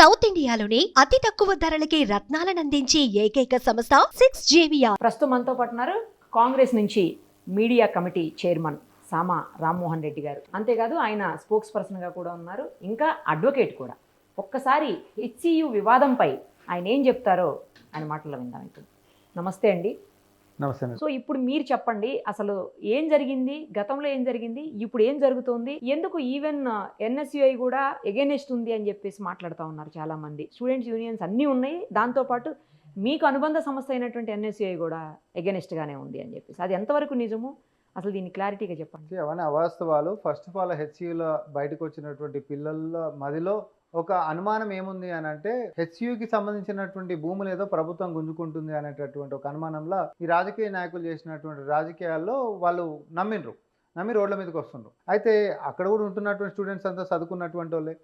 South ఇండియాలోని అతి తక్కువ ధరలకి రత్నాలనందించే ఏకైక సంస్థ 6JVR. ప్రస్తుతం మనతో పాటు ఉన్నారు కాంగ్రెస్ నుంచి మీడియా కమిటీ చైర్మన్ సామా రామ్మోహన్ రెడ్డి గారు. అంతేకాదు ఆయన స్పోక్స్ పర్సన్గా కూడా ఉన్నారు, ఇంకా అడ్వకేట్ కూడా. ఒక్కసారి హెచ్సియు వివాదంపై ఆయన ఏం చెప్తారో ఆయన మాటల్లో విందాం ఇప్పుడు. నమస్తే అండి. నమస్తే. సో ఇప్పుడు మీరు చెప్పండి, అసలు ఏం జరిగింది, గతంలో ఏం జరిగింది, ఇప్పుడు ఏం జరుగుతోంది, ఎందుకు ఈవెన్ ఎన్ఎస్యుఐ కూడా ఎగెనెస్ట్ ఉంది అని చెప్పేసి మాట్లాడుతూ ఉన్నారు చాలా మంది. స్టూడెంట్స్ యూనియన్స్ అన్నీ ఉన్నాయి, దాంతోపాటు మీకు అనుబంధ సంస్థ అయినటువంటి ఎన్ఎస్యుఐ కూడా ఎగెనెస్ట్గానే ఉంది అని చెప్పేసి, అది ఎంతవరకు నిజము, అసలు దీన్ని క్లారిటీగా చెప్పండి. అవన్నీ అవాస్తవాలు. ఫస్ట్ ఆఫ్ ఆల్ హెచ్సియులో బయటకు వచ్చినటువంటి పిల్లల మదిలో ఒక అనుమానం ఏముంది అని అంటే, హెచ్సియుకి సంబంధించినటువంటి భూములు ఏదో ప్రభుత్వం గుంజుకుంటుంది అనేటటువంటి ఒక అనుమానంలో ఈ రాజకీయ నాయకులు చేసినటువంటి రాజకీయాల్లో వాళ్ళు నమ్మి రోడ్ల మీదకి వస్తుండ్రు. అయితే అక్కడ కూడా ఉంటున్నటువంటి స్టూడెంట్స్ అంతా చదువుకున్నటువంటి వాళ్ళే.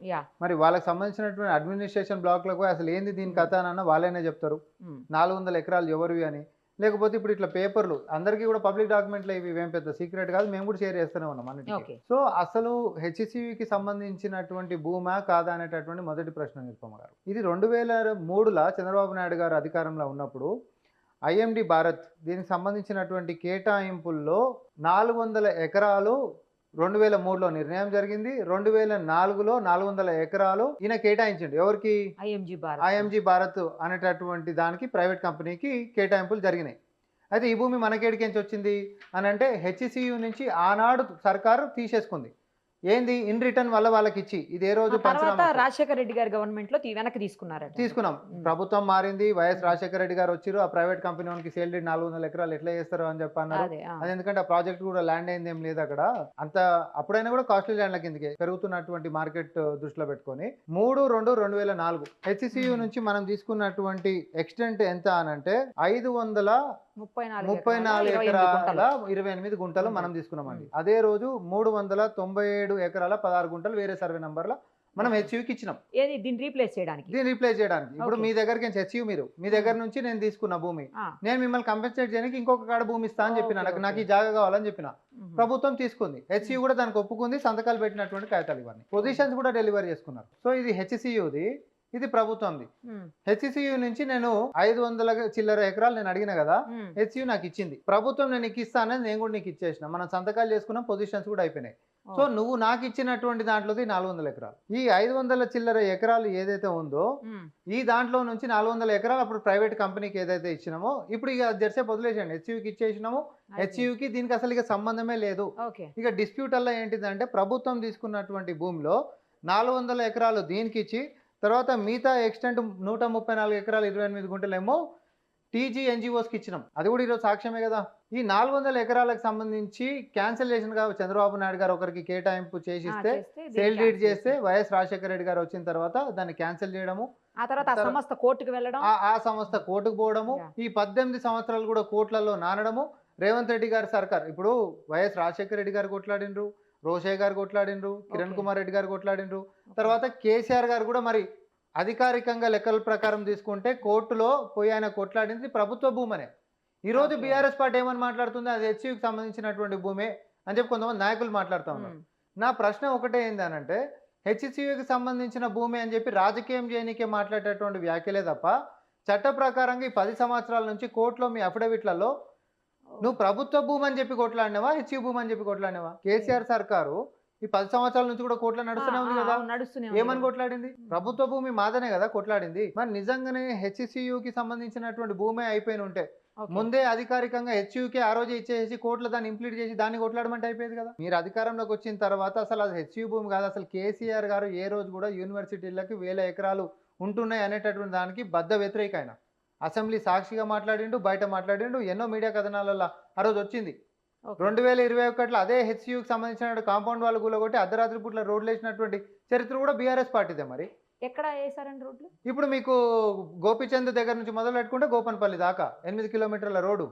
మరి వాళ్ళకి సంబంధించినటువంటి అడ్మినిస్ట్రేషన్ బ్లాక్లకు అసలు ఏంది దీని కథ అని వాళ్ళైనా చెప్తారు. 400 ఎకరాలు ఎవరివి అని. లేకపోతే ఇప్పుడు ఇట్లా పేపర్లు అందరికీ కూడా పబ్లిక్ డాక్యుమెంట్లు ఇవి ఏం పెద్ద సీక్రెట్ కాదు, మేము కూడా షేర్ చేస్తూనే ఉన్నాం అన్నిటికీ. సో అసలు హెచ్సియుకి సంబంధించినటువంటి భూమా కాదా అనేటటువంటి మొదటి ప్రశ్న నిరుపమ గారు. ఇది 2003లో చంద్రబాబు నాయుడు గారు అధికారంలో ఉన్నప్పుడు ఐఎండి భారత్ దీనికి సంబంధించినటువంటి కేటాయింపుల్లో 400 ఎకరాలు 2003లో నిర్ణయం జరిగింది. 2004లో 400 ఎకరాలు ఈయన కేటాయించండి. ఎవరికి? ఐఎంజీ భారత్ అనేటటువంటి దానికి ప్రైవేట్ కంపెనీకి కేటాయింపులు జరిగినాయి. అయితే ఈ భూమి మనకేడికించి వచ్చింది అని అంటే హెచ్సియు నుంచి ఆనాడు సర్కారు తీసేసుకుంది. ఏంది? ఇన్ రిటర్న్ వల్ల వాళ్ళకి ఇచ్చి ఇది ఏ రోజు రాజశేఖర రెడ్డి గారి గవర్నమెంట్ లో వెనక్కి తీసుకున్నాం. ప్రభుత్వం మారింది, వైఎస్ రాజశేఖర రెడ్డి గారు వచ్చారు. ఆ ప్రైవేట్ కంపెనీ వాళ్ళకి సేల్ డీడ్ 400 ఎకరాలు ఎట్లా చేస్తారు అని చెప్పి అన్నారు. అది ఎందుకంటే ఆ ప్రాజెక్ట్ కూడా ల్యాండ్ అయింది ఏం లేదు అక్కడ. అంత అప్పుడైనా కూడా కాస్ట్లీ ల్యాండ్ల కిందకి పెరుగుతున్నటువంటి మార్కెట్ దృష్టిలో పెట్టుకొని 3/2/2004 హెచ్సియు నుంచి మనం తీసుకున్నటువంటి ఎక్స్టెంట్ ఎంత అనంటే 534 ఎకరాల 28 గుంటలు మనం తీసుకున్నామండి. అదే రోజు 397 ఎకరాల 16 గుంటలు వేరే సర్వే నంబర్ల మనం హెచ్యుకి ఇచ్చినాం. దీన్ని రీప్లేస్ చేయడానికి. ఇప్పుడు మీ దగ్గరికి హెచ్యు మీ దగ్గర నుంచి నేను తీసుకున్న భూమి, నేను మిమ్మల్ని కంపెన్సేట్ చేయడానికి ఇంకొక కాడ భూమి ఇస్తా అని చెప్పిన, నాకు ఈ జాగా కావాలని చెప్పిన. ప్రభుత్వం తీసుకుంది, హెచ్యు కూడా దానికి ఒప్పుకుంది, సంతకాలు పెట్టినటువంటి కాగితాలు ఇవన్నీ పొజిషన్స్ కూడా డెలివరీ చేసుకున్నారు. సో ఇది హెచ్సియుది, ఇది ప్రభుత్వంది. హెచ్సియు నుంచి నేను 500 చిల్లర ఎకరాలు నేను అడిగిన కదా, హెచ్సియు నాకు ఇచ్చింది. ప్రభుత్వం నేను నీకు ఇస్తానని నేను కూడా నీకు ఇచ్చేసిన, మనం సంతకాలు చేసుకున్నాం, పొజిషన్స్ కూడా అయిపోయినాయి. సో నువ్వు నాకు ఇచ్చినటువంటి దాంట్లోది 400 ఎకరాలు. ఈ 500 చిల్లర ఎకరాలు ఏదైతే ఉందో ఈ దాంట్లో నుంచి 400 ఎకరాలు అప్పుడు ప్రైవేట్ కంపెనీకి ఏదైతే ఇచ్చినామో ఇప్పుడు ఇక జెర్సే వదిలేసండి, హెచ్యుకి ఇచ్చేసినాము. హెచ్యుకి దీనికి అసలు ఇక సంబంధమే లేదు. ఇక డిస్ప్యూట్ అలా ఏంటిదంటే, ప్రభుత్వం తీసుకున్నటువంటి భూమిలో 400 ఎకరాలు దీనికి ఇచ్చి, తర్వాత మిగతా ఎక్స్టెంట్ 134 ఎకరాలు 28 గుంటలేమో టీజీ ఎన్జిఓస్కి ఇచ్చినాం. అది కూడా ఈరోజు సాక్ష్యమే కదా. ఈ 400 ఎకరాలకు సంబంధించి క్యాన్సిలేషన్గా చంద్రబాబు నాయుడు గారు ఒకరికి కేటాయింపు చేసిస్తే, సేల్ డీడ్ చేస్తే వైఎస్ రాజశేఖర రెడ్డి గారు వచ్చిన తర్వాత దాన్ని క్యాన్సిల్ చేయడము, ఆ సంస్థ కోర్టుకు వెళ్ళడం, ఆ సంస్థ కోర్టుకు పోవడము, ఈ 18 సంవత్సరాలు కూడా కోర్టులలో నానడము. రేవంత్ రెడ్డి గారి సర్కార్, ఇప్పుడు వైఎస్ రాజశేఖర రెడ్డి గారు కొట్లాడినరు, రోషయ్య గారు కొట్లాడినరు, కిరణ్ కుమార్ రెడ్డి గారు కొట్లాడినరు, తర్వాత కేసీఆర్ గారు కూడా మరి అధికారికంగా లెక్కల ప్రకారం తీసుకుంటే కోర్టులో పోయి ఆయన కొట్లాడింది ప్రభుత్వ భూమనే. ఈరోజు బీఆర్ఎస్ పార్టీ ఏమని మాట్లాడుతుంది, అది హెచ్యుకి సంబంధించినటువంటి భూమే అని చెప్పి కొంతమంది నాయకులు మాట్లాడుతూ ఉన్నారు. నా ప్రశ్న ఒకటే ఏందనంటే, హెచ్సియుకి సంబంధించిన భూమి అని చెప్పి రాజకీయం చేయనికే మాట్లాడేటటువంటి వ్యాఖ్యలే తప్ప, చట్ట ప్రకారంగా ఈ 10 సంవత్సరాల నుంచి కోర్టులో మీ అఫిడవిట్లలో నువ్వు ప్రభుత్వ భూమి అని చెప్పి కొట్లాడినవా, హెచ్యు భూమి అని చెప్పి కొట్లాడినవా? కేసీఆర్ సర్కారు ఈ 10 సంవత్సరాల నుంచి కూడా కోర్టులో నడుస్తూనే ఉంది కదా. ఏమని కొట్లాడింది? ప్రభుత్వ భూమి మాదనే కదా కొట్లాడింది. మరి నిజంగానే హెచ్సియుకి సంబంధించినటువంటి భూమి అయిపోయిన ఉంటే ముందే అధికారికంగా హెచ్యుకి ఆ రోజు ఇచ్చేసి కోర్టులో దాన్ని ఇంప్లీట్ చేసి దాన్ని కొట్లాడమంటే అయిపోయేది కదా. మీరు అధికారంలోకి వచ్చిన తర్వాత అసలు అది హెచ్యు భూమి కాదు. అసలు కేసీఆర్ గారు ఏ రోజు కూడా యూనివర్సిటీలకి 1000 ఎకరాలు ఉంటున్నాయి అనేటటువంటి దానికి బద్ద వ్యతిరేక. ఆయన అసెంబ్లీ సాక్షిగా మాట్లాడిండు, బయట మాట్లాడిండు, ఎన్నో మీడియా కథనాలలో ఆ రోజు వచ్చింది. 2021లో అదే హెచ్సియుకి సంబంధించిన కాంపౌండ్ వాళ్ళు కూలగొట్టి అర్ధరాత్రి పూట్ల రోడ్లు వేసినటువంటి చరిత్ర కూడా బీఆర్ఎస్ పార్టీదే. మరి ఎక్కడ వేసారండి రోడ్లు? ఇప్పుడు మీకు గోపిచంద్ దగ్గర నుంచి మొదలు పెట్టుకుంటే గోపన్పల్లి దాకా 8 కిలోమీటర్ల రోడ్డు,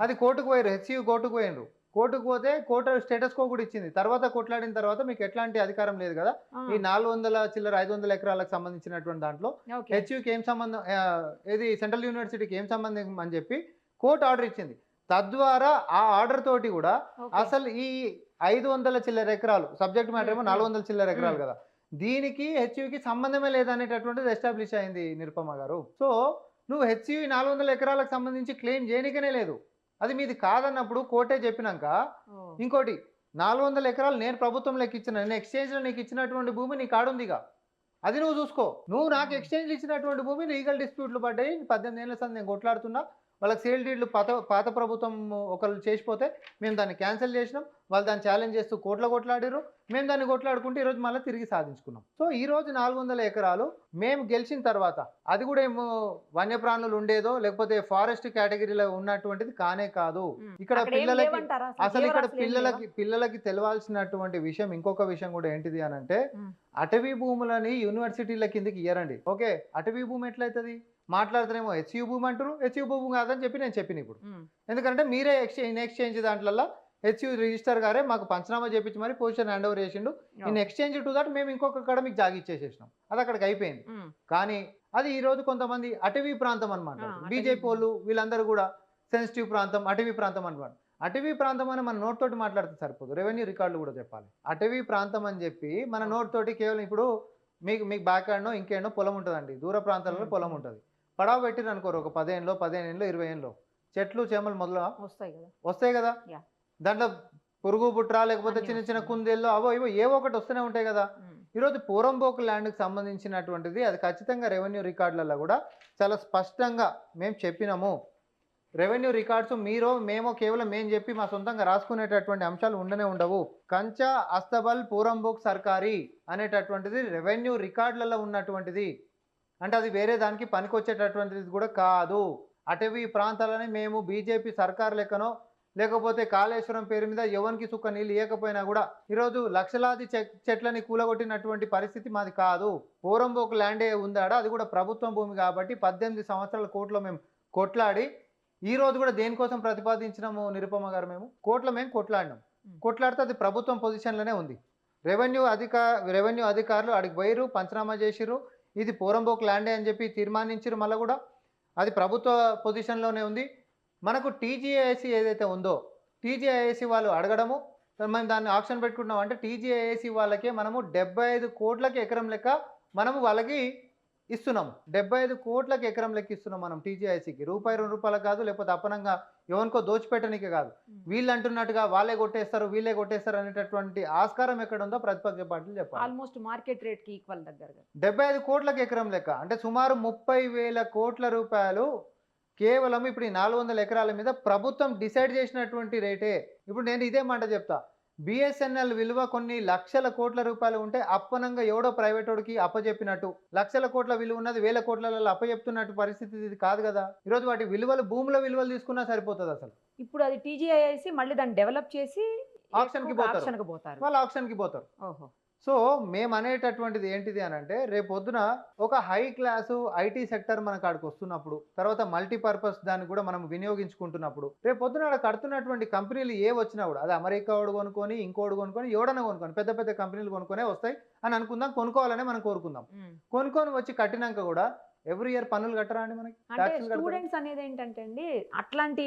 అది కోర్టుకు పోయారు. హెచ్సియు కోర్టుకు పోయినరు. కోర్టుకు పోతే కోర్టు స్టేటస్ కో కూడా ఇచ్చింది. తర్వాత కొట్లాడిన తర్వాత మీకు ఎట్లాంటి అధికారం లేదు కదా, ఈ 400 చిల్లర 500 ఎకరాలకు సంబంధించినటువంటి దాంట్లో హెచ్యుకి ఏం సంబంధం, ఏది సెంట్రల్ యూనివర్సిటీకి ఏం సంబంధం అని చెప్పి కోర్టు ఆర్డర్ ఇచ్చింది. తద్వారా ఆ ఆర్డర్ తోటి కూడా అసలు ఈ 500 చిల్లర ఎకరాలు, సబ్జెక్ట్ మ్యాటర్ ఏమో 400 చిల్లర ఎకరాలు కదా, దీనికి హెచ్యుకి సంబంధమే లేదనేటటువంటిది ఎస్టాబ్లిష్ అయింది నిరుపమ గారు. సో నువ్వు హెచ్యు 400 ఎకరాలకు సంబంధించి క్లెయిమ్ చేయనికనే లేదు. అది మీది కాదన్నప్పుడు కోర్టే చెప్పినాక ఇంకోటి 400 ఎకరాలు నేను ప్రభుత్వంలోకి ఇచ్చిన, నేను ఎక్స్చేంజ్లో నీకు ఇచ్చినటువంటి భూమి నీ కాడుందిగా, అది నువ్వు చూసుకో. నువ్వు నాకు ఎక్స్చేంజ్లు ఇచ్చినటువంటి భూమి లీగల్ డిస్ప్యూట్లు పడ్డాయి, 18 ఏళ్ళ సంది నేను కొట్లాడుతున్నా, వాళ్ళకి సేల్ డీడ్లు పాత ప్రభుత్వం ఒకళ్ళు చేసిపోతే మేము దాన్ని క్యాన్సిల్ చేసినాం, వాళ్ళు దాన్ని ఛాలెంజ్ చేస్తూ కొట్లాడిరు, మేము దాన్ని కొట్లాడుకుంటే ఈరోజు మళ్ళీ తిరిగి సాధించుకున్నాం. సో ఈ రోజు 400 ఎకరాలు మేము గెలిచిన తర్వాత అది కూడా ఏమో వన్యప్రాణులు ఉండేదో లేకపోతే ఫారెస్ట్ కేటగిరీలో ఉన్నటువంటిది కానే కాదు. ఇక్కడ అసలు ఇక్కడ పిల్లలకి తెలవాల్సినటువంటి విషయం, ఇంకొక విషయం కూడా ఏంటిది అని అంటే, అటవీ భూములని యూనివర్సిటీల కిందకి ఇయ్యరండి. ఓకే, అటవీ భూమి ఎట్లయితుంది? మాట్లాడుతారేమో హెచ్యు భూమి అంటారు, హెచ్యు భూమి కాదని చెప్పి నేను చెప్పిన ఇప్పుడు. ఎందుకంటే మీరే ఎక్స్చేంజ్ దాంట్లో హెచ్యు రిజిస్టర్ గారే మాకు పంచనామా చేపించి మరి పొజిషన్ హ్యాండ్ ఓవర్ చేసిండు. ఇన్ ఎక్స్చేంజ్ టు దట్ మేము ఇంకొక కడ మీకు జాగి ఇచ్చేసేసినాం, అది అక్కడికి అయిపోయింది. కానీ అది ఈ రోజు కొంతమంది అటవీ ప్రాంతం అనమాట, బీజేపీ వాళ్ళు వీళ్ళందరూ కూడా సెన్సిటివ్ ప్రాంతం, అటవీ ప్రాంతం అనమాట. అటవీ ప్రాంతం అని మన నోట్ తోటి మాట్లాడితే సరిపోదు, రెవెన్యూ రికార్డులు కూడా చెప్పాలి. అటవీ ప్రాంతం అని చెప్పి మన నోట్ తోటి కేవలం ఇప్పుడు మీకు బ్యాక్ హ్యాండ్నో ఇంకేనో పొలం ఉంటుందండి, దూర ప్రాంతాలలో పొలం ఉంటుంది, పడవ పెట్టిరు అనుకోరు, ఒక 10 ఏళ్ళలో 15 ఏళ్ళలో 20 ఏళ్ళలో చెట్లు చేమలు మొదలు వస్తాయి కదా, దాంట్లో పురుగు బుట్రా లేకపోతే చిన్న చిన్న కుందేళ్ళు అవో ఇవో ఏవో ఒకటి వస్తూనే ఉంటాయి కదా. ఈరోజు పోరంబోకు ల్యాండ్కి సంబంధించినటువంటిది అది ఖచ్చితంగా రెవెన్యూ రికార్డులలో కూడా చాలా స్పష్టంగా మేము చెప్పినాము. రెవెన్యూ రికార్డ్స్ మేమో కేవలం మేము చెప్పి మా సొంతంగా రాసుకునేటటువంటి అంశాలు ఉండనే ఉండవు. కంచా అస్తబల్ పోరంబోక్ సర్కారీ అనేటటువంటిది రెవెన్యూ రికార్డులలో ఉన్నటువంటిది, అంటే అది వేరే దానికి పనికొచ్చేటటువంటిది కూడా కాదు. అటవీ ప్రాంతాలని మేము బీజేపీ సర్కార్ లెక్కనో లేకపోతే కాళేశ్వరం పేరు మీద ఎవరికి సుక్క నీళ్ళు ఇవ్వకపోయినా కూడా ఈరోజు లక్షలాది చెట్లని కూలగొట్టినటువంటి పరిస్థితి మాది కాదు. పోరంబోకు ల్యాండే ఉందాడా, అది కూడా ప్రభుత్వం భూమి కాబట్టి 18 సంవత్సరాల కోర్టులో మేము కొట్లాడి ఈ రోజు కూడా దేనికోసం ప్రతిపాదించినాము నిరుపమ గారు, మేము కొట్లాడినాం. కొట్లాడితే అది ప్రభుత్వం పొజిషన్లోనే ఉంది. రెవెన్యూ అధికారులు అడిగి పోయిరు, పంచనామా చేసిరు, ఇది పోరంబోకు ల్యాండే అని చెప్పి తీర్మానించారు. మళ్ళీ కూడా అది ప్రభుత్వ పొజిషన్లోనే ఉంది. మనకు టీజీఐఏసీ ఏదైతే ఉందో టీజీఐఏసీ వాళ్ళు అడగడము, మేము దాన్ని ఆప్షన్ పెట్టుకుంటున్నాం అంటే టీజీఐఏసీ వాళ్ళకే మనము 75 కోట్లకి ఎకరం లెక్క మనము వాళ్ళకి ఇస్తున్నాము. 75 కోట్లకి ఎకరం లెక్క ఇస్తున్నాం మనం టీజీఐసీకి. రూపాయి 2 రూపాయలు కాదు, లేకపోతే అప్పనంగా ఎవరికో దోచిపెట్టనికే కాదు. వీళ్ళు అంటున్నట్టుగా వీళ్ళే కొట్టేస్తారు అనేటటువంటి ఆస్కారం ఎక్కడ ఉందో ప్రతిపక్ష పార్టీలు చెప్పాలి. ఆల్మోస్ట్ మార్కెట్ రేట్ కి ఈక్వల్ దగ్గరగా 75 కోట్లకి ఎకరం లెక్క అంటే సుమారు 30,000 కోట్ల రూపాయలు కేవలం ఇప్పుడు ఈ 400 ఎకరాల మీద ప్రభుత్వం డిసైడ్ చేసినటువంటి రేటే. ఇప్పుడు నేను ఇదే మాట చెప్తా, బిఎస్ఎన్ఎల్ విలువ కొన్ని లక్షల కోట్ల రూపాయలు ఉంటే అప్పనంగా ఎవడో ప్రైవేట్ వాడికి అప్పచెప్పినట్టు, లక్షల కోట్ల విలువ ఉన్నది 1000 కోట్లలో అప్పచెప్తున్నట్టు పరిస్థితి ఇది కాదు కదా. ఈరోజు వాటి విలువలు భూముల విలువలు తీసుకున్నా సరిపోతుంది అసలు. ఇప్పుడు అది టీజీఐఐసి మళ్ళీ దాన్ని డెవలప్ చేసి ఆప్షన్కి పోతారు, వాళ్ళు ఆప్షన్కి పోతారు. ఓహో. సో మేము అనేటటువంటిది ఏంటిది అని అంటే, రేపొద్దున ఒక హై క్లాసు ఐటీ సెక్టర్ మనకు ఆడికి వస్తున్నప్పుడు, తర్వాత మల్టీపర్పస్ దాన్ని కూడా మనం వినియోగించుకుంటున్నప్పుడు, రేపొద్దున అక్కడ కడుతున్నటువంటి కంపెనీలు ఏ వచ్చినా కూడా అది అమెరికా వాడు కొనుక్కొని ఇంకోటి కొనుక్కొని ఎవడన్నా కొనుక్కొని పెద్ద పెద్ద కంపెనీలు కొనుక్కొనే వస్తాయి అని అనుకుందాం, కొనుక్కోవాలనే మనం కోరుకుందాం. కొనుక్కొని వచ్చి కట్టినాక కూడా ఎవ్రీ ఇయర్ పన్నులు కట్టరా అండి మనకి? స్టూడెంట్స్ అనేది ఏంటంటే అండి, అట్లాంటి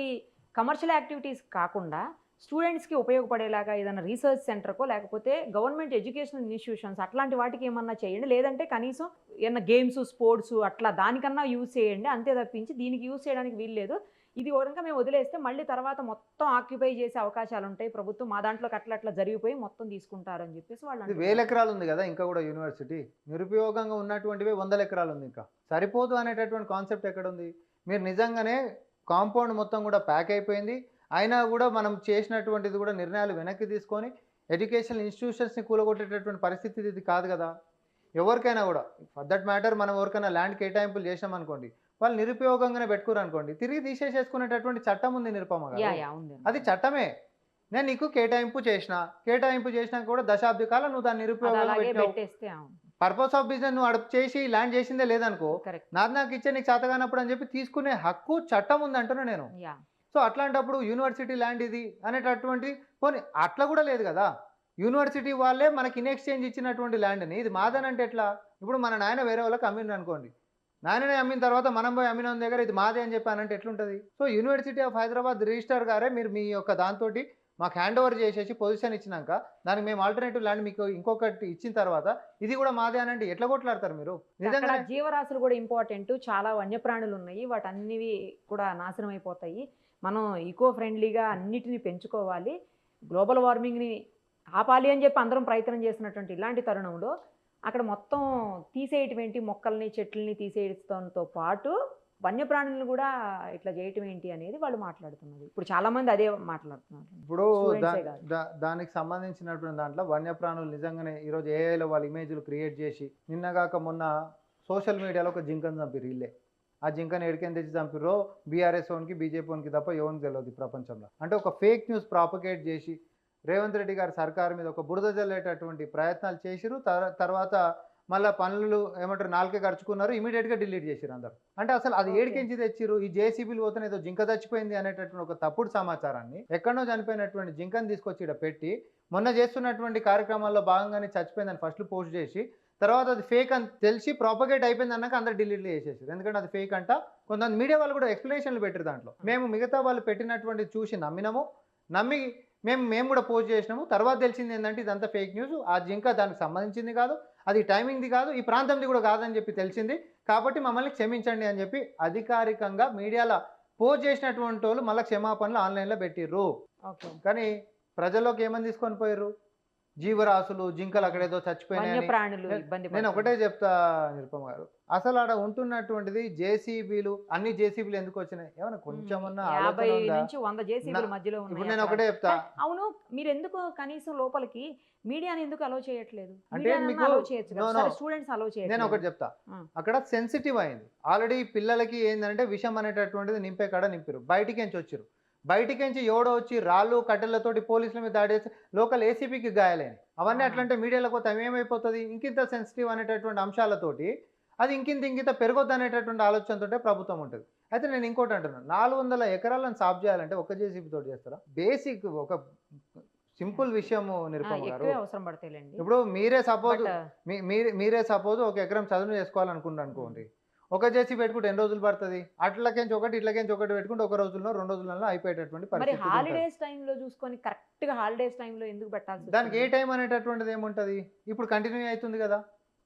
కమర్షియల్ యాక్టివిటీస్ కాకుండా స్టూడెంట్స్కి ఉపయోగపడేలాగా ఏదైనా రీసెర్చ్ సెంటర్కో లేకపోతే గవర్నమెంట్ ఎడ్యుకేషనల్ ఇన్స్టిట్యూషన్స్ అట్లాంటి వాటికి ఏమన్నా చేయండి, లేదంటే కనీసం ఏమన్నా గేమ్స్ స్పోర్ట్స్ అట్లా దానికన్నా యూజ్ చేయండి, అంతే తప్పించి దీనికి యూజ్ చేయడానికి వీల్లేదు. ఇది కనుక మేము వదిలేస్తే మళ్ళీ తర్వాత మొత్తం ఆక్యుపై చేసే అవకాశాలు ఉంటాయి, ప్రభుత్వం మా దాంట్లోకి అట్లా జరిగిపోయి మొత్తం తీసుకుంటారు అని చెప్పేసి వాళ్ళు. 1000 ఎకరాలు ఉంది కదా ఇంకా కూడా యూనివర్సిటీ, నిరుపయోగంగా ఉన్నటువంటివి 100 ఎకరాలు ఉంది, ఇంకా సరిపోదు అనేటటువంటి కాన్సెప్ట్ ఎక్కడ ఉంది? మీరు నిజంగానే కాంపౌండ్ మొత్తం కూడా ప్యాక్ అయిపోయింది, అయినా కూడా మనం చేసినటువంటిది కూడా నిర్ణయాలు వెనక్కి తీసుకొని ఎడ్యుకేషనల్ ఇన్స్టిట్యూషన్స్ని కూలగొట్టేటటువంటి పరిస్థితి ఇది కాదు కదా. ఎవరికైనా కూడా ఫర్ దట్ మ్యాటర్ మనం ఎవరికైనా ల్యాండ్ కేటాయింపులు చేసాం అనుకోండి, వాళ్ళు నిరుపయోగంగానే పెట్టుకోరు అనుకోండి, తిరిగి తీసేసుకునేటటువంటి చట్టం ఉంది నిరుపమ గారు, అది చట్టమే. నేను నీకు కేటాయింపు చేసినా కూడా దశాబ్ది కాలం నువ్వు దాన్ని నిరుపయోగంగా పెట్టావు. పర్పస్ ఆఫ్ బిజినెస్ నువ్వు అడుపు చేసి ల్యాండ్ చేసిందే లేదనుకో, నాకు ఇచ్చే నీకు చేతగానప్పుడు అని చెప్పి తీసుకునే హక్కు చట్టం ఉంది అంటున్నా నేను. సో అట్లాంటప్పుడు యూనివర్సిటీ ల్యాండ్ ఇది అనేటటువంటి పోనీ అట్లా కూడా లేదు కదా. యూనివర్సిటీ వాళ్ళే మనకి ఇన్ ఎక్స్చేంజ్ ఇచ్చినటువంటి ల్యాండ్ని ఇది మాదనంటే ఎట్లా? ఇప్పుడు మన నాయన వేరే వాళ్ళకి అమ్మిండు అనుకోండి, నాయననే అమ్మిన తర్వాత మనం పోయి అమ్మిన దగ్గర ఇది మాదే అని చెప్పానంటే ఎట్లుంటుంది? So university of Hyderabad register గారే మీరు మీ యొక్క దాంతో మాకు హ్యాండ్ ఓవర్ చేసేసి పొజిషన్ ఇచ్చినాక దానికి మేము ఆల్టర్నేటివ్ ల్యాండ్ మీకు ఇంకొకటి ఇచ్చిన తర్వాత ఇది కూడా మాదే అనండి ఎట్లా కొట్లాడతారు మీరు? అక్కడ నిజంగా జీవరాశులు కూడా ఇంపార్టెంట్, చాలా వన్యప్రాణులు ఉన్నాయి, వాటన్నివి కూడా నాశనం అయిపోతాయి. మనం ఈకో ఫ్రెండ్లీగా అన్నిటిని పెంచుకోవాలి, గ్లోబల్ వార్మింగ్ని ఆపాలి అని చెప్పి అందరం ప్రయత్నం చేసినటువంటి ఇలాంటి తరుణంలో అక్కడ మొత్తం తీసేయటం ఏంటి, మొక్కల్ని చెట్లని తీసేయడంతో పాటు వన్యప్రాణులను కూడా ఇట్లా చేయటం ఏంటి అనేది వాళ్ళు మాట్లాడుతున్నారు. ఇప్పుడు చాలా మంది అదే మాట్లాడుతున్నారు. ఇప్పుడు Students ఏ కాదు. దానికి సంబంధించినటువంటి దాంట్లో వన్యప్రాణులు నిజంగానే ఈరోజు ఏఐలో వాళ్ళ ఇమేజ్లు క్రియేట్ చేసి నిన్నగాక మొన్న సోషల్ మీడియాలో ఒక జింకను చంపిరు ఇల్లే. ఆ జింకను ఎడికని తెచ్చి చంపిరో బీఆర్ఎస్ ఓన్కి బీజేపీ ఓన్కి తప్ప ఎవరికి తెలియదు ఈ ప్రపంచంలో. అంటే ఒక ఫేక్ న్యూస్ ప్రాపగేట్ చేసి రేవంత్ రెడ్డి గారి సర్కారు మీద ఒక బురద జల్లేటటువంటి ప్రయత్నాలు చేసిరు. తర్వాత మళ్ళీ పనులు ఏమంటారు నాలుకే ఖర్చుకున్నారు, ఇమీడియట్గా డిలీట్ చేసిరు అందరు. అంటే అసలు అది Okay. ఏడికించి తెచ్చిరు, ఈ జేసీబీలు పోతే ఏదో జింక చచ్చిపోయింది అనేటటువంటి ఒక తప్పుడు సమాచారాన్ని ఎక్కడో చనిపోయినటువంటి జింకను తీసుకొచ్చి ఇక్కడ పెట్టి మొన్న చేస్తున్నటువంటి కార్యక్రమాల్లో భాగంగానే చచ్చిపోయిందని ఫస్ట్ పోస్ట్ చేసి తర్వాత అది ఫేక్ అని తెలిసి ప్రాపగేట్ అయిపోయింది అన్నాక అందరు డిలీట్ చేసేసారు. ఎందుకంటే అది ఫేక్ అంట. కొంతమంది మీడియా వాళ్ళు కూడా ఎక్స్ప్లెనేషన్లు పెట్టారు దాంట్లో. మేము మిగతా వాళ్ళు పెట్టినటువంటి చూసి నమ్మి మేము కూడా పోస్ట్ చేసినాము. తర్వాత తెలిసింది ఏంటంటే ఇదంతా ఫేక్ న్యూస్, ఆ జింక దానికి సంబంధించింది కాదు, అది టైమింగ్ది కాదు, ఈ ప్రాంతంది కూడా కాదని చెప్పి తెలిసింది, కాబట్టి మమ్మల్ని క్షమించండి అని చెప్పి అధికారికంగా మీడియాలో పోస్ట్ చేసినటువంటి వాళ్ళు మళ్ళీ క్షమాపణలు ఆన్లైన్లో పెట్టిర్రు. ఓకే, కానీ ప్రజల్లోకి ఏమని తీసుకొని పోయారు? జీవరాశులు జింకలు అక్కడేదో చచ్చిపోయినాయని. వన్యప్రాణులు ఇబ్బంది నేను ఒకటే చెప్తా నిరుపమ గారు, అసలు ఆడ ఉంటున్నటువంటిది జేసీబీలు. అన్ని జేసీబీలు ఎందుకు వచ్చినాయి? ఏమన్నా కొంచెమన్నా 50 ఆలోచన ఉందా? నుంచి 100 జేసీబీల మధ్యలో ఇప్పుడు ఉన్నాయి నేను అక్కడ. ఒకటే చెప్తా, అవును, మీరు ఎందుకు కనీసం లోపలికి మీడియాని ఎందుకు అలో చేయట్లేదు? అంటే మీకు no, no. స్టూడెంట్స్ అలో నేను చేయట్లేదు. ఒకటి చెప్తా, ఆ. అక్కడ సెన్సిటివ్ అయింది ఆల్రెడీ. పిల్లలకి ఏంటంటే విషం అనేటటువంటిది నింపే కాడ నింపారు, బయటికి ఎంచి వచ్చారు. బయటికి ఎంచి ఎవడో వచ్చి రాళ్ళు కట్టెలతోటి పోలీసుల మీద దాడి చేసి లోకల్ ఏసీపీకి గాయాలైన అవన్నీ. ఆ. అట్లంటే మీడియాలో కొత్త ఏమైపోతుంది? ఇంకింత సెన్సిటివ్ అనేటటువంటి అంశాలతోటి అది ఇంకింత పెరగొద్దు అనేటటువంటి ఆలోచనతో ప్రభుత్వం ఉంటుంది. అయితే నేను ఇంకోటి అంటున్నాను, 400 ఎకరాలను సాఫ్ చేయాలంటే ఒక జేసీబీ తోటి చేస్తారా? బేసిక్ ఒక సింపుల్ విషయము నిరుపమ గారు. ఎక్కువే అవసరం పడతాయిలేండి. ఇప్పుడు మీరే సపోజ్ But, మీరే సపోజ్ ఒక ఎకరం చదువు చేసుకోవాలనుకుంటారు అనుకోండి, ఒక జేసీ పెట్టుకుంటే ఎన్ని రోజులు పడుతుంది? అట్లకేంచి ఒకటి ఇట్లకేంచి ఒకటి పెట్టుకుంటే ఒక రోజుల్లో 2 రోజుల్లో అయిపోయేటటువంటి మరి పరిస్థితి ఉంటుంది. హాలిడేస్ టైంలో చూసుకొని కరెక్ట్ గా హాలిడేస్ టైంలో ఎందుకు పెట్టాల్సి దానికి ఏ వస్తుంది? టైం అనేటటువంటిది ఏముంటుంది? ఇప్పుడు కంటిన్యూ అవుతుంది కదా,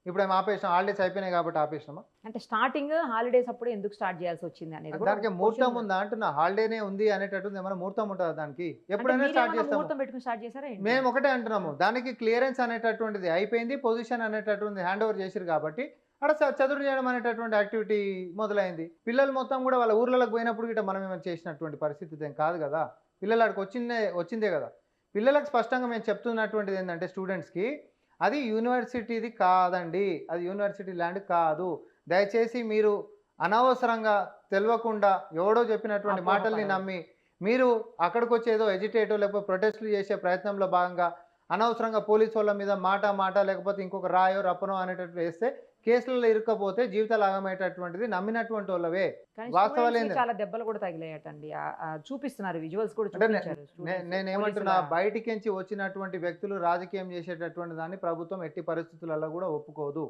ఇప్పుడు ఏం ఆపేసినాం? హాలిడేస్ అయిపోయినాయి కాబట్టి ఆపేసినామా? అంటే స్టార్టింగ్ హాలిడేస్ అప్పుడు ఎందుకు స్టార్ట్ చేయాల్సి వచ్చింది అనేది కూడా దానికి ఒక ముహూర్తం question. ఉందా అంటున్నా? హాలిడేనే ఉంది అనేటటువంటి ఏమైనా ముహూర్తం ఉంటుందా దానికి? అంటే ఎప్పుడైనా స్టార్ట్ మీరేమన్నా చేస్తాము. ముహూర్తం పెట్టుకుని స్టార్ట్ చేశారా ఏంటి? మేము ఒకటే అంటున్నాము, దానికి క్లియరెన్స్ అనేటటువంటిది అయిపోయింది, పొజిషన్ అనేటటువంటిది హ్యాండ్ ఓవర్ చేసిరు కాబట్టి అక్కడ చదువు చేయడం అనేటటువంటి యాక్టివిటీ మొదలైంది. పిల్లలు మొత్తం కూడా వాళ్ళ ఊర్లకు పోయినప్పుడు గిట్ట మనం ఏమైనా చేసినటువంటి పరిస్థితి ఏం కాదు కదా. పిల్లలు అక్కడికి వచ్చిందే కదా. పిల్లలకు స్పష్టంగా మేము చెప్తున్నటువంటిది ఏంటంటే స్టూడెంట్స్కి, అది యూనివర్సిటీది కాదండి, అది యూనివర్సిటీ ల్యాండ్ కాదు. దయచేసి మీరు అనవసరంగా తెలియకుండా ఎవడో చెప్పినటువంటి మాటల్ని నమ్మి మీరు అక్కడికి వచ్చేదో ఎజిటేటో లేకపోతే ప్రొటెస్ట్లు చేసే ప్రయత్నంలో భాగంగా అనవసరంగా పోలీసు వాళ్ళ మీద మాట లేకపోతే ఇంకొక రాయో రప్పనో అనేటట్టు వేస్తే కేసులలో ఇరుక్కపోతే జీవితాలు ఆగమయ్యేటటువంటిది నమ్మినటువంటి వాళ్ళవే. కానీ వాస్తవాలు students కి ఏంది? చాలా దెబ్బలు కూడా తగిలాయటండి. చూపిస్తున్నారు, విజువల్స్ కూడా అంటే చూపించారు. students, నేనేమంటున్నా, పోలీసుల- బయటికించి వచ్చినటువంటి వ్యక్తులు రాజకీయం చేసేటటువంటి దాన్ని ప్రభుత్వం ఎట్టి పరిస్థితులలో కూడా ఒప్పుకోదు.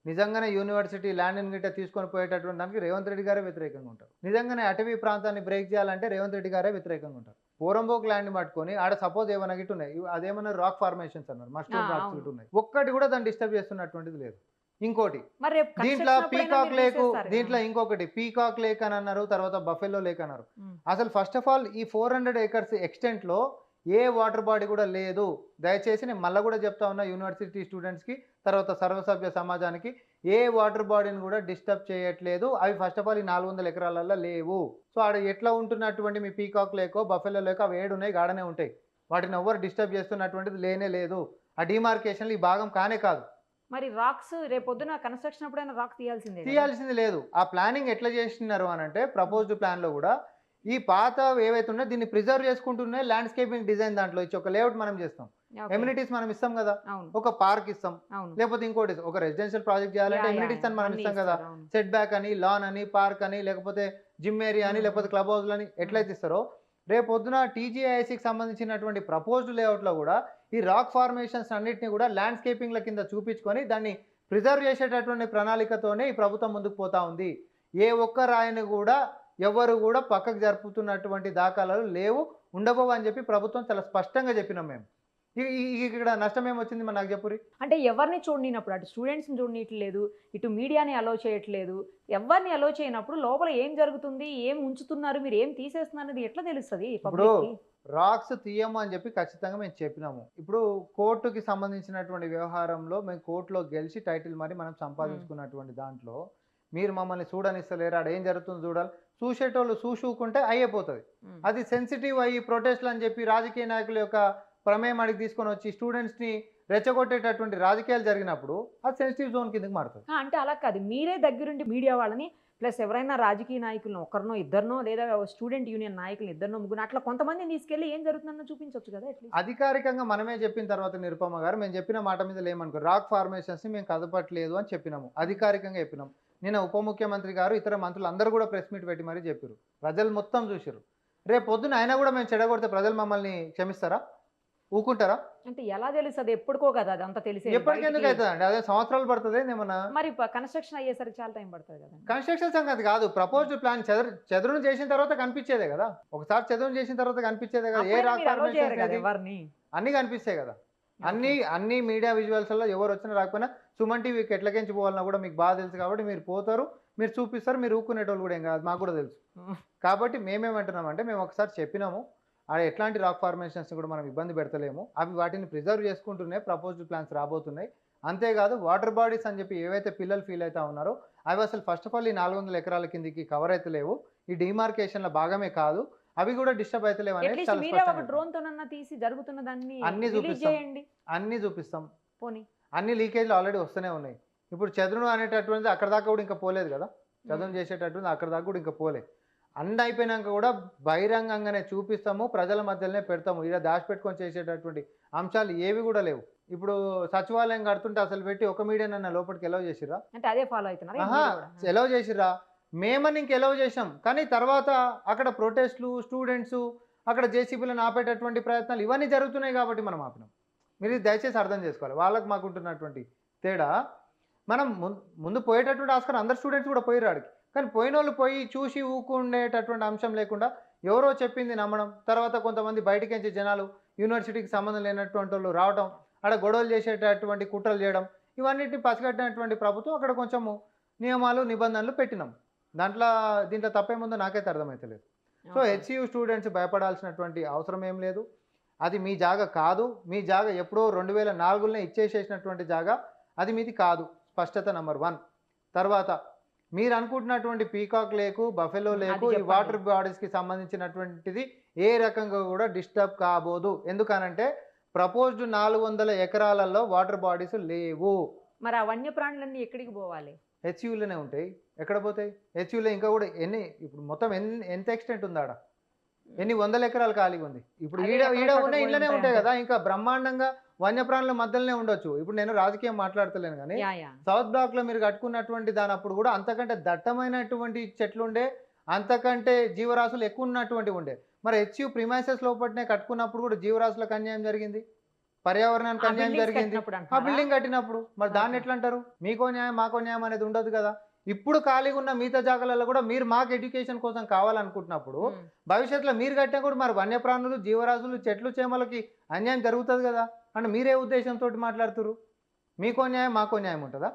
నిజంగానే యూనివర్సిటీ ల్యాండ్ గిట్ట తీసుకొని పోయేటటువంటి దానికి రేవంత్ రెడ్డి గారే వ్యతిరేకంగా ఉంటారు. నిజంగానే అటవీ ప్రాంతాన్ని బ్రేక్ చేయాలంటే రేవంత్ రెడ్డి గారే వ్యతిరేకంగా ఉంటారు. పోరంబోక్ ల్యాండ్ పట్టుకొని ఆడ సపోజ్ ఏమైనా గిట్టు ఉన్నాయి, అదేమన్నా రాక్ ఫార్మేషన్స్ అన్నారు, మస్టోన్ రాక్స్ అవును. గిట్టు ఉన్నాయి, ఒక్కటి కూడా దాన్ని డిస్టర్బ్ చేస్తున్నటువంటిది లేదు. ఇంకోటి మరి రేపు దీంట్లో construction అప్పుడైనా పీకాక్ మీరు లేక్, చూసేస్తారు దీంట్లో కదా. ఇంకొకటి పీకాక్ లేక్ అని అన్నారు, తర్వాత బఫెలో లేక్ అన్నారు. ఉమ్. అసలు ఫస్ట్ ఆఫ్ ఆల్ ఈ 400 acres ఎక్స్టెంట్లో ఏ వాటర్ బాడీ కూడా లేదు. దయచేసి నేను మళ్ళీ కూడా చెప్తా ఉన్నా యూనివర్సిటీ స్టూడెంట్స్కి, తర్వాత సర్వసభ్య సమాజానికి, ఏ వాటర్ బాడీని కూడా డిస్టర్బ్ చేయట్లేదు. అవి ఫస్ట్ ఆఫ్ ఆల్ ఈ 400 ఎకరాలలో లేవు. సో ఆడ ఎట్లా ఉంటున్నటువంటి మీ పీకాక్ లేకో బఫెలో లేకో అవి 7 ఉన్నాయి, గాడనే ఉంటాయి. వాటిని ఎవరు డిస్టర్బ్ చేస్తున్నటువంటిది లేనే లేదు. ఆ డిమార్కేషన్లు ఈ భాగం కానే కాదు. మరి రాక్స్ రేపొద్దున కన్స్ట్రక్షన్ అప్పుడైనా రాక్ తీయాల్సిందే కదా. తీయాల్సింది లేదు. ఆ ప్లానింగ్ ఎట్లా చేస్తున్నారు అని అంటే ప్రపోజ్డ్ ప్లాన్లో కూడా ఈ పాత ఏవైతే ఉన్నాయో దీన్ని ప్రిజర్వ్ చేసుకుంటున్నాయి. ల్యాండ్స్కేపింగ్ డిజైన్ దాంట్లో ఇచ్చి ఒక లేఅవుట్ మనం చేస్తాం, Okay. ఎమ్యూనిటీస్ మనం ఇస్తాం కదా, అవును, ఒక పార్క్ ఇస్తాం, అవును. లేకపోతే ఇంకోటి ఒక రెసిడెన్షియల్ ప్రాజెక్ట్ చేయాలంటే ఎమ్యూనిటీస్ అని మనం అన్నీ ఇస్తాం కదా. ఇస్తారు, అవును. సెట్ బ్యాక్ అని, లాన్ అని, పార్క్ అని, లేకపోతే జిమ్ ఏరియా అని, లేకపోతే క్లబ్ హౌస్లు అని ఎట్లయితే ఇస్తారో రేపు పొద్దున టీజీఐసికి సంబంధించినటువంటి ప్రపోజ్డ్ లేఅవుట్లో కూడా ఈ రాక్ ఫార్మేషన్స్ అన్నిటిని కూడా ల్యాండ్స్కేపింగ్ల కింద చూపించుకొని దాన్ని ప్రిజర్వ్ చేసేటటువంటి ప్రణాళికతోనే ఈ ప్రభుత్వం ముందుకు పోతా ఉంది. ఏ ఒక్క రాయిని కూడా ఎవరు కూడా పక్కకు జరుపుతున్నటువంటి దాఖలాలు లేవు, ఉండబోవు అని చెప్పి ప్రభుత్వం చాలా స్పష్టంగా చెప్పినాం మేము. ఇక్కడ నష్టం ఏమొచ్చింది మరి నాకు చెప్పురి. అంటే ఎవరిని చూడనినప్పుడు అటు స్టూడెంట్స్ని చూడనీయట్లేదు, ఇటు మీడియాని అలో చేయట్లేదు. ఎవరిని అలో చేయనప్పుడు లోపల ఏం జరుగుతుంది, ఏం ఉంచుతున్నారు, మీరు ఏం తీసేస్తున్నారు అనేది ఎట్లా తెలుస్తుంది ఇప్పుడు రాక్స్ తీయము అని చెప్పి ఖచ్చితంగా మేము చెప్పినాము. ఇప్పుడు కోర్టుకి సంబంధించినటువంటి వ్యవహారంలో మేము కోర్టులో గెలిచి టైటిల్ మరి మనం సంపాదించుకున్నటువంటి దాంట్లో మీరు మమ్మల్ని చూడనిస్తలేరు, ఆడ ఏం జరుగుతుందో చూడాలి, చూసేటోళ్ళు చూసుకుంటే అయిపోతుంది. అది సెన్సిటివ్ అయ్యి ప్రొటెస్ట్లు అని చెప్పి రాజకీయ నాయకుల యొక్క ప్రమేయం అడిగి తీసుకొని వచ్చి స్టూడెంట్స్ని రెచ్చగొట్టేటటువంటి రాజకీయాలు జరిగినప్పుడు అది సెన్సిటివ్ జోన్ కిందకి మారుతుంది. అంటే అలా కాదు, మీరే దగ్గరుండి మీడియా వాళ్ళని ప్లస్ ఎవరైనా రాజకీయ నాయకులను ఒకరినో ఇద్దరినో లేదా స్టూడెంట్ యూనియన్ నాయకులు ఇద్దరినో ముగ్గురు అట్లా కొంతమందిని తీసుకెళ్ళి ఏం జరుగుతుందన్న చూపించవచ్చు కదా. అధికారికంగా మనమే చెప్పిన తర్వాత నిరుపమ గారు మేము చెప్పిన మాట మీద లేమనుకో, రాక్ ఫార్మేషన్స్ని మేము కదపట్లేదు అని చెప్పినాము, అధికారికంగా చెప్పినాము. నిన్న ఉప ముఖ్యమంత్రి గారు ఇతర మంత్రులు అందరూ కూడా ప్రెస్ మీట్ పెట్టి మరీ చెప్పారు, ప్రజలు మొత్తం చూసారు. రేపు పొద్దున అయినా కూడా మేము చెడగొడితే ప్రజలు మమ్మల్ని క్షమిస్తారా, ఊకుంటారా? అంటే ఎలా తెలుస్తుంది, ఎప్పుడుకో కదా అదంతా తెలిసి, ఎప్పటికెందుకు అవుతుంది అండి, అదే సంవత్సరాలు పడుతుంది ఏమన్నా. మరి కన్స్ట్రక్షన్ అయ్యేసరికి చాలా టైం పడుతుంది కదా. కన్స్ట్రక్షన్ సంగతి కాదు, ప్రపోజ్డ్ ప్లాన్ చెదురు చేసిన తర్వాత కనిపించేదే కదా, ఒకసారి చెదురు చేసిన తర్వాత కనిపించేదే కదా. ఏ రాక్ అన్ని కనిపిస్తాయి కదా, అన్ని మీడియా విజువల్స్లో ఎవరు వచ్చినా రాకపోయినా సుమన్ టీవీకి ఎట్లకించి పోవాలన్నా కూడా మీకు బాగా తెలుసు కాబట్టి మీరు పోతారు, మీరు చూపిస్తారు, మీరు ఊక్కునేటోళ్ళు కూడా ఏం కాదు, మాకు కూడా తెలుసు. కాబట్టి మేమేమంటున్నామంటే మేము ఒకసారి చెప్పినాము, అక్కడ ఎట్లాంటి రాక్ ఫార్మేషన్స్ కూడా మనం ఇబ్బంది పెడతలేము, అవి వాటిని ప్రిజర్వ్ చేసుకుంటూనే ప్రపోజ్డ్ ప్లాన్స్ రాబోతున్నాయి. అంతేకాదు వాటర్ బాడీస్ అని చెప్పి ఏవైతే పిల్లలు ఫీల్ అవుతా ఉన్నారో అవి అసలు ఫస్ట్ ఆఫ్ ఆల్ ఈ 400 ఎకరాల కిందికి కవర్ అయితే లేవు, ఈ డిమార్కేషన్ల భాగమే కాదు, అవి కూడా డిస్టర్బ్ అయితే లేవు అనేది అన్ని చూపిస్తాం. అన్ని లీకేజ్లు ఆల్రెడీ వస్తూనే ఉన్నాయి. ఇప్పుడు చదును అనేటటువంటిది అక్కడ దాకా కూడా ఇంకా పోలేదు కదా, చదును చేసేటటువంటిది అక్కడ దాకా కూడా ఇంకా పోలేదు. అన్నీ అయిపోయినాక కూడా బహిరంగంగానే చూపిస్తాము, ప్రజల మధ్యలోనే పెడతాము. ఇలా దాచిపెట్టుకొని చేసేటటువంటి అంశాలు ఏవి కూడా లేవు. ఇప్పుడు సచివాలయం కడుతుంటే అసలు పెట్టి ఒక మీడియా నన్ను లోపలికి ఎలవ్ చేసిరా, అంటే అదే ఫాలో అవుతున్నారు, ఎలవ్ చేసిరా, మేమని ఇంక ఎలవ్ చేసాం. కానీ తర్వాత అక్కడ ప్రొటెస్ట్లు, స్టూడెంట్స్ అక్కడ జేసీబీలను ఆపేటటువంటి ప్రయత్నాలు ఇవన్నీ జరుగుతున్నాయి కాబట్టి మనం ఆపినాం. మీరు దయచేసి అర్థం చేసుకోవాలి, వాళ్ళకి మాకుంటున్నటువంటి తేడా. మనం ముందు పోయేటటువంటి ఆస్కారం అందరు స్టూడెంట్స్ కూడా పోయి రాడికి, కానీ పోయిన వాళ్ళు పోయి చూసి ఊకుండేటటువంటి అంశం లేకుండా ఎవరో చెప్పింది నమ్మడం, తర్వాత కొంతమంది బయటికించి జనాలు యూనివర్సిటీకి సంబంధం లేనటువంటి వాళ్ళు రావడం, అక్కడ గొడవలు చేసేటటువంటి కుట్రలు చేయడం, ఇవన్నిటిని పసిగట్టినటువంటి ప్రభుత్వం అక్కడ కొంచెము నియమాలు నిబంధనలు పెట్టినాం. దీంట్లో తప్పేముందో నాకైతే అర్థమవుతలేదు. సో హెచ్సియు స్టూడెంట్స్ భయపడాల్సినటువంటి అవసరం ఏం లేదు. అది మీ జాగా కాదు, మీ జాగా ఎప్పుడో 2004లోనే ఇచ్చేసేసినటువంటి జాగా, అది మీది కాదు, స్పష్టత నెంబర్ 1. తర్వాత మీరు అనుకుంటున్నటువంటి పీకాక్ లేకు, బఫెలో లేకు, ఈ వాటర్ బాడీస్కి సంబంధించినటువంటిది ఏ రకంగా కూడా డిస్టర్బ్ కాబోదు. ఎందుకనంటే ప్రపోజ్డ్ 400 ఎకరాలలో వాటర్ బాడీస్ లేవు. మరి ఆ వన్యప్రాణులన్నీ ఎక్కడికి పోవాలి? హెచ్యూలోనే ఉంటాయి. ఎక్కడ పోతాయి? హెచ్యూలో ఇంకా కూడా ఇప్పుడు మొత్తం ఎంత ఎక్స్టెంట్ ఉందా, ఎన్ని 100 ఎకరాలు ఖాళీగా ఉంది. ఇప్పుడు ఈడ ఉన్న ఇళ్ళనే ఉంటాయి కదా, ఇంకా బ్రహ్మాండంగా వన్యప్రాణుల మధ్యలోనే ఉండొచ్చు. ఇప్పుడు నేను రాజకీయం మాట్లాడతలేను, కానీ సౌత్ బ్లాక్ లో మీరు కట్టుకున్నటువంటి దానప్పుడు కూడా అంతకంటే దట్టమైనటువంటి చెట్లు ఉండే, అంతకంటే జీవరాశులు ఎక్కువ ఉన్నటువంటి ఉండే. మరి హెచ్యూ ప్రిమైసెస్ లోపలనే కట్టుకున్నప్పుడు కూడా జీవరాశులకు అన్యాయం జరిగింది, పర్యావరణానికి అన్యాయం జరిగింది ఆ బిల్డింగ్ కట్టినప్పుడు. మరి దాన్ని ఎట్లా అంటారు? మీకో న్యాయం మాకో న్యాయం అనేది ఉండదు కదా. ఇప్పుడు ఖాళీగా ఉన్న మిగతా జాగాలలో కూడా మీరు మాకు ఎడ్యుకేషన్ కోసం కావాలనుకుంటున్నప్పుడు భవిష్యత్తులో మీరు కట్టినా కూడా మరి వన్యప్రాణులు, జీవరాశులు, చెట్లు, చేమలకి అన్యాయం జరుగుతుంది కదా. అంటే మీరే ఉద్దేశంతో మాట్లాడుతున్నారు? మీకో న్యాయం మాకో న్యాయం ఉంటుందా?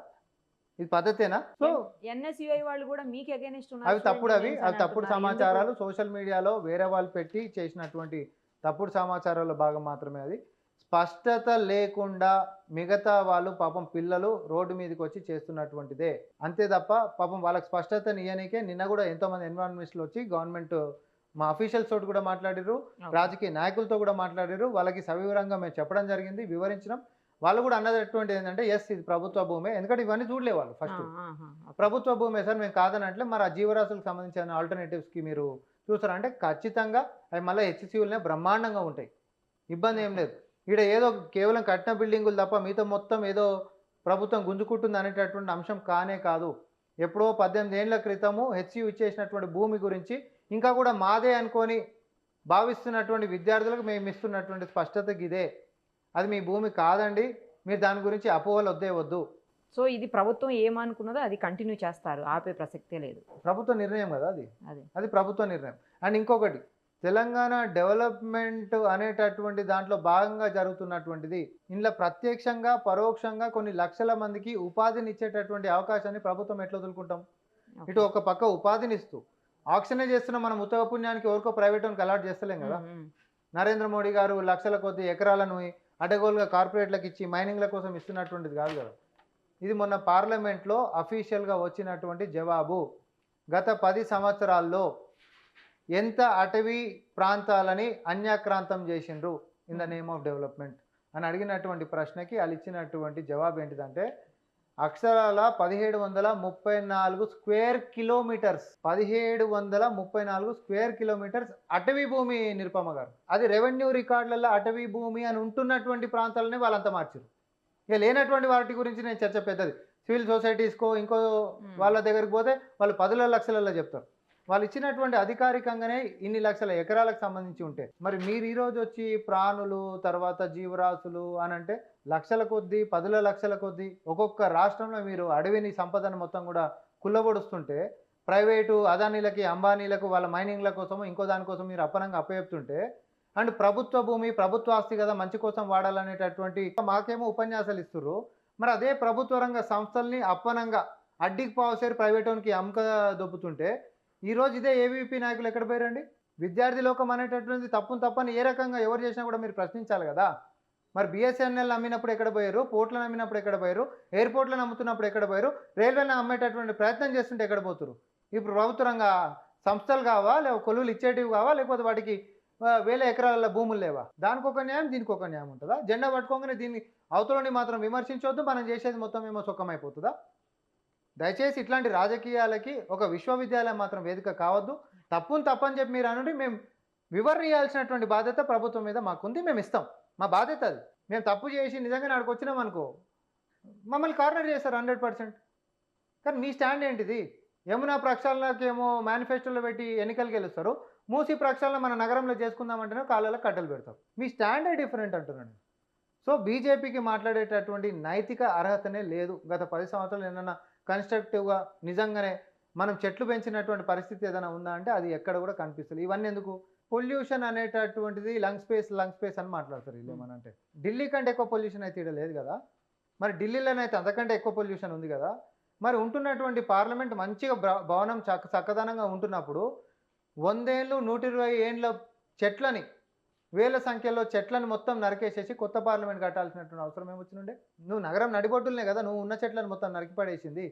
ఇది పద్ధతేనా? సో ఎన్ఎస్యుఐ వాళ్ళు కూడా మీకు అగైనెస్ట్ ఉన్నారు. అవి తప్పుడు సమాచారాలు సోషల్ మీడియాలో వేరే వాళ్ళు పెట్టి చేసినటువంటి తప్పుడు సమాచారాల భాగం మాత్రమే అది. స్పష్టత లేకుండా మిగతా వాళ్ళు పాపం పిల్లలు రోడ్డు మీదకి వచ్చి చేస్తున్నటువంటిదే, అంతే తప్ప పాపం వాళ్ళకి స్పష్టత ఇయ్యనికే నిన్న కూడా ఎంతోమంది ఎన్విరాన్మెంట్స్లో వచ్చి గవర్నమెంట్ మా అఫీషియల్స్ తోటి కూడా మాట్లాడారు, రాజకీయ నాయకులతో కూడా మాట్లాడారు. వాళ్ళకి సవివరంగా మేము చెప్పడం జరిగింది, వివరించడం. వాళ్ళు కూడా అన్నటువంటి ఏంటంటే ఎస్ ఇది ప్రభుత్వ భూమే, ఎందుకంటే ఇవన్నీ చూడలే వాళ్ళు. ఫస్ట్ ప్రభుత్వ భూమే సార్ మేము కాదనట్లే, మరి ఆ జీవరాశులకు సంబంధించిన ఆల్టర్నేటివ్స్కి మీరు చూస్తారంటే ఖచ్చితంగా అవి మళ్ళీ హెచ్సియులనే బ్రహ్మాండంగా ఉంటాయి, ఇబ్బంది ఏం లేదు. ఇక్కడ ఏదో కేవలం కట్టిన బిల్డింగులు తప్ప మిగతా మొత్తం ఏదో ప్రభుత్వం గుంజుకుంటుంది అనేటటువంటి అంశం కానే కాదు. ఎప్పుడో 18 ఏళ్ల క్రితము హెచ్సియు ఇచ్చేసినటువంటి భూమి గురించి ఇంకా కూడా మాదే అనుకొని భావిస్తున్నటువంటి విద్యార్థులకు మేము ఇస్తున్నటువంటి స్పష్టతకి ఇదే, అది మీ భూమి కాదండి, మీరు దాని గురించి అపోహలు వద్దు. సో ఇది ప్రభుత్వం ఏమనుకున్నదో అది కంటిన్యూ చేస్తారు, ఆపే ప్రసక్తే లేదు. ప్రభుత్వ నిర్ణయం కదా అది, అదే అది ప్రభుత్వ నిర్ణయం. అండ్ ఇంకొకటి, తెలంగాణ డెవలప్మెంట్ అనేటటువంటి దాంట్లో భాగంగా జరుగుతున్నటువంటిది, ఇందులో ప్రత్యక్షంగా పరోక్షంగా కొన్ని లక్షల మందికి ఉపాధిని ఇచ్చేటటువంటి అవకాశాన్ని ప్రభుత్వం ఎట్లా వదులుకుంటాం? ఇటు ఒక పక్క ఉపాధిని ఇస్తూ ఆక్షనే చేస్తున్న మనం ఉత్తమ పుణ్యానికి ఎవరికో ప్రైవేట్ వాళ్ళకి అలాట్ చేస్తలేం కదా. నరేంద్ర మోడీ గారు లక్షల కొద్ది ఎకరాలను అడగోలుగా కార్పొరేట్లకు ఇచ్చి మైనింగ్ల కోసం ఇస్తున్నటువంటిది కాదు కదా. ఇది మొన్న పార్లమెంట్లో అఫీషియల్గా వచ్చినటువంటి జవాబు. గత 10 సంవత్సరాల్లో ఎంత అటవీ ప్రాంతాలని అన్యాక్రాంతం చేసిండ్రు in the name of development అని అడిగినటువంటి ప్రశ్నకి వాళ్ళు ఇచ్చినటువంటి జవాబు ఏంటిదంటే, అక్షరాల 1734 స్క్వేర్ కిలోమీటర్స్, 1734 స్క్వేర్ కిలోమీటర్స్ అటవీ భూమి నిరుపమ గారు. అది రెవెన్యూ రికార్డులలో అటవీ భూమి అని ఉంటున్నటువంటి ప్రాంతాలనే వాళ్ళంతా మార్చారు. ఇక లేనటువంటి వాటి గురించి నేను చర్చ పెద్దది. సివిల్ సొసైటీస్కో ఇంకో వాళ్ళ దగ్గరికి పోతే వాళ్ళు 10 లక్షలలో చెప్తారు. వాళ్ళు ఇచ్చినటువంటి అధికారికంగానే ఇన్ని లక్షల ఎకరాలకు సంబంధించి ఉంటే, మరి మీరు ఈరోజు వచ్చి ప్రాణులు తర్వాత జీవరాశులు అని అంటే లక్షల కొద్దీ 10 లక్షల కొద్దీ ఒక్కొక్క రాష్ట్రంలో మీరు అడవిని సంపదను మొత్తం కూడా కుల్లబొడుస్తుంటే, ప్రైవేటు అదానీలకి అంబానీలకు వాళ్ళ మైనింగ్ల కోసము ఇంకో దానికోసం మీరు అప్పనంగా అప్పచెప్తుంటే, అండ్ ప్రభుత్వ భూమి ప్రభుత్వ ఆస్తి కదా మంచి కోసం వాడాలనేటటువంటి మాకేమో ఉపన్యాసాలు ఇస్తున్నారు. మరి అదే ప్రభుత్వ రంగ సంస్థల్ని అప్పనంగా అడ్డికి పావుసేరు ప్రైవేటోనికి అమ్మక దొబ్బుతుంటే, ఈరోజు ఇదే ఏవీపీ నాయకులు ఎక్కడ పోయారండి? విద్యార్థి లోకం అనేటటువంటి తప్పని ఏ రకంగా ఎవరు చేసినా కూడా మీరు ప్రశ్నించాలి కదా. మరి బిఎస్ఎన్ఎల్ అమ్మినప్పుడు ఎక్కడ పోయారు? పోర్ట్లను అమ్మినప్పుడు ఎక్కడ పోయారు? ఎయిర్పోర్ట్లను అమ్ముతున్నప్పుడు ఎక్కడ పోయారు? రైల్వేలను అమ్మేటటువంటి ప్రయత్నం చేస్తుంటే ఎక్కడ పోతురు? ఇప్పుడు ప్రభుత్వ రంగ సంస్థలు కావా, లేకపోతే కొలువులు ఇచ్చేటివి కావా, లేకపోతే వాటికి వేల ఎకరాల భూములు లేవా? దానికి ఒక న్యాయం, దీనికి ఒక న్యాయం ఉంటుందా? జెండా పట్టుకోగానే దీన్ని అవతలని మాత్రం విమర్శించవద్దు, మనం చేసేది మొత్తం ఏమో సుఖమైపోతుందా? దయచేసి ఇట్లాంటి రాజకీయాలకి ఒక విశ్వవిద్యాలయం మాత్రం వేదిక కావద్దు. తప్పని చెప్పి మీరు అనండి, మేము వివరణ ఇవ్వాల్సినటువంటి బాధ్యత ప్రభుత్వం మీద మాకుంది, మేము ఇస్తాం, మా బాధ్యత అది. మేము తప్పు చేసి నిజంగా నాడికి వచ్చినాం అనుకో, మమ్మల్ని కార్నర్ చేస్తారు 100%. కానీ మీ స్టాండ్ ఏంటిది? యమునా ప్రక్షాళనకేమో మేనిఫెస్టోలో పెట్టి ఎన్నికలు గెలుస్తారు, మూసి ప్రక్షాళన మన నగరంలో చేసుకుందామంటేనే కాళ్ళలో కట్టెలు పెడతారు. మీ స్టాండే డిఫరెంట్ అంటున్నాను. సో బీజేపీకి మాట్లాడేటటువంటి నైతిక అర్హతనే లేదు. గత 10 సంవత్సరాలు ఏదైనా కన్స్ట్రక్టివ్గా నిజంగానే మనం చెట్లు పెంచినటువంటి పరిస్థితి ఏదైనా ఉందా అంటే అది ఎక్కడ కూడా కనిపిస్తుంది. ఇవన్నీ ఎందుకు? పొల్యూషన్ అనేటటువంటిది లంగ్ స్పేస్ అని మాట్లాడతారు వీళ్ళు. ఏమనంటే ఢిల్లీ కంటే ఎక్కువ పొల్యూషన్ అయితే ఇక్కడ లేదు కదా. మరి ఢిల్లీలోనైతే అంతకంటే ఎక్కువ పొల్యూషన్ ఉంది కదా. మరి ఉంటున్నటువంటి పార్లమెంట్ మంచిగా భవనం చక్కదనంగా ఉంటున్నప్పుడు 100 ఏళ్ళు 120 ఏండ్ల చెట్లని, వేల సంఖ్యలో చెట్లను మొత్తం నరికేసేసి కొత్త పార్లమెంట్ కట్టాల్సినటువంటి అవసరం ఏమొచ్చినుండే? నువ్వు నగరం నడిబొట్టులనే కదా నువ్వు ఉన్న చెట్లను మొత్తం నరికిపడేసింది.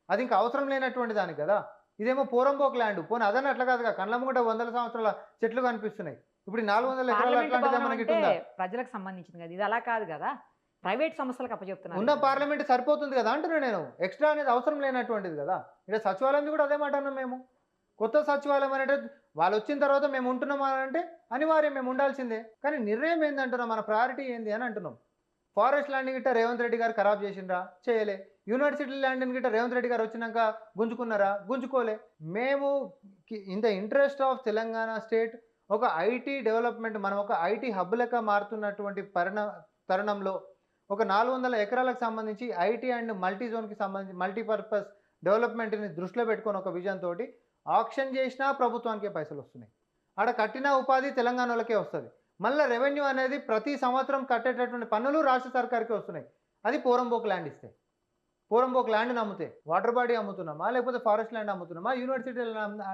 అది ఇంకా అవసరం లేనటువంటి దానికి కదా. ఇదేమో పోరంబోక్ ల్యాండ్. పోనీ అదని అట్లా కాదుగా, కళ్ళమ్మగుంట 100 సంవత్సరాల చెట్లు కనిపిస్తున్నాయి. ఇప్పుడు 400 ఎకరాలు అట్లాంటిది మనకి ఉందా? ప్రజలకు సంబంధించింది కదా, ఇది అలా కాదు కదా, ప్రైవేట్ సంస్థలకు అప్పచెప్తున్నారు. ఉన్న పార్లమెంట్ సరిపోతుంది కదా అంటున్నా నేను. ఎక్స్ట్రా అనేది అవసరం లేనటువంటిది కదా. ఇక్కడ సచివాలయం కూడా అదే మాట అన్నాం మేము. కొత్త సచివాలయం అంటే వాళ్ళు వచ్చిన తర్వాత మేము ఉంటున్నాం అంటే అనివార్యం, మేము ఉండాల్సిందే. కానీ నిర్ణయం ఏందంటున్నాం, మన ప్రయారిటీ ఏంది అని అంటున్నాం. ఫారెస్ట్ ల్యాండ్ గిట్ట రేవంత్ రెడ్డి గారు ఖరాబ్ చేసిండ్రా? చేయలే. యూనివర్సిటీ ల్యాండ్ గిట్ట రేవంత్ రెడ్డి గారు వచ్చినాక గుంజుకున్నారా? గుంజుకోలే. మేము in the interest of Telangana state ఒక ఐటీ డెవలప్మెంట్, మనం ఒక ఐటీ హబ్ లెక్క మారుతున్నటువంటి తరుణంలో ఒక 400 ఎకరాలకు సంబంధించి ఐటీ అండ్ మల్టీ జోన్కి సంబంధించి మల్టీపర్పస్ డెవలప్మెంట్ని దృష్టిలో పెట్టుకొని ఒక విజన్ తోటి ఆక్షన్ చేసినా ప్రభుత్వానికే పైసలు వస్తున్నాయి. ఆడ కట్టిన ఉపాధి తెలంగాణలోకే వస్తుంది. మళ్ళీ రెవెన్యూ అనేది ప్రతి సంవత్సరం కట్టేటటువంటి పన్నులు రాష్ట్ర సర్కార్కే వస్తున్నాయి. అది పోరంబోక్ ల్యాండ్ ఇస్తే. పోరంబోక్ ల్యాండ్ని అమ్ముతే వాటర్ బాడీ అమ్ముతున్నామా, లేకపోతే ఫారెస్ట్ ల్యాండ్ అమ్ముతున్నామా, యూనివర్సిటీ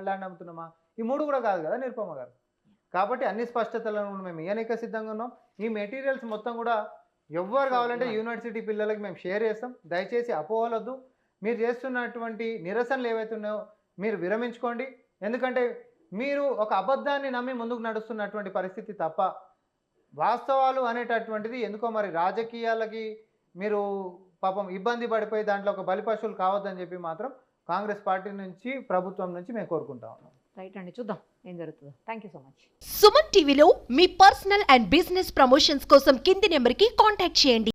ల్యాండ్ అమ్ముతున్నామా? ఈ 3 కూడా కాదు కదా నిరుపమ గారు. కాబట్టి అన్ని స్పష్టతలను మేము ఇయ్యనిక సిద్ధంగా ఉన్నాం. ఈ మెటీరియల్స్ మొత్తం కూడా ఎవ్వరు కావాలంటే యూనివర్సిటీ పిల్లలకి మేము షేర్ చేస్తాం. దయచేసి అపోహలొద్దు. మీరు చేస్తున్నటువంటి నిరసనలు ఏవైతే ఉన్నాయో మీరు విరమించుకోండి. ఎందుకంటే మీరు ఒక అబద్ధాన్ని నమ్మి ముందుకు నడుస్తున్నటువంటి పరిస్థితి తప్ప వాస్తవాలు అనేటటువంటిది ఎందుకో మరి రాజకీయాలకి మీరు పాపం ఇబ్బంది పడిపోయి దాంట్లో ఒక బలిపశువులు కావద్దని చెప్పి మాత్రం కాంగ్రెస్ పార్టీ నుంచి ప్రభుత్వం నుంచి మేము కోరుకుంటా ఉన్నాం. రైట్ అండి, చూద్దాం ఏం జరుగుతుందో. Thank you so much. Suman టీవీలో మీ పర్సనల్ అండ్ బిజినెస్ ప్రమోషన్స్ కోసం కింది నెంబర్కి కాంటాక్ట్ చేయండి.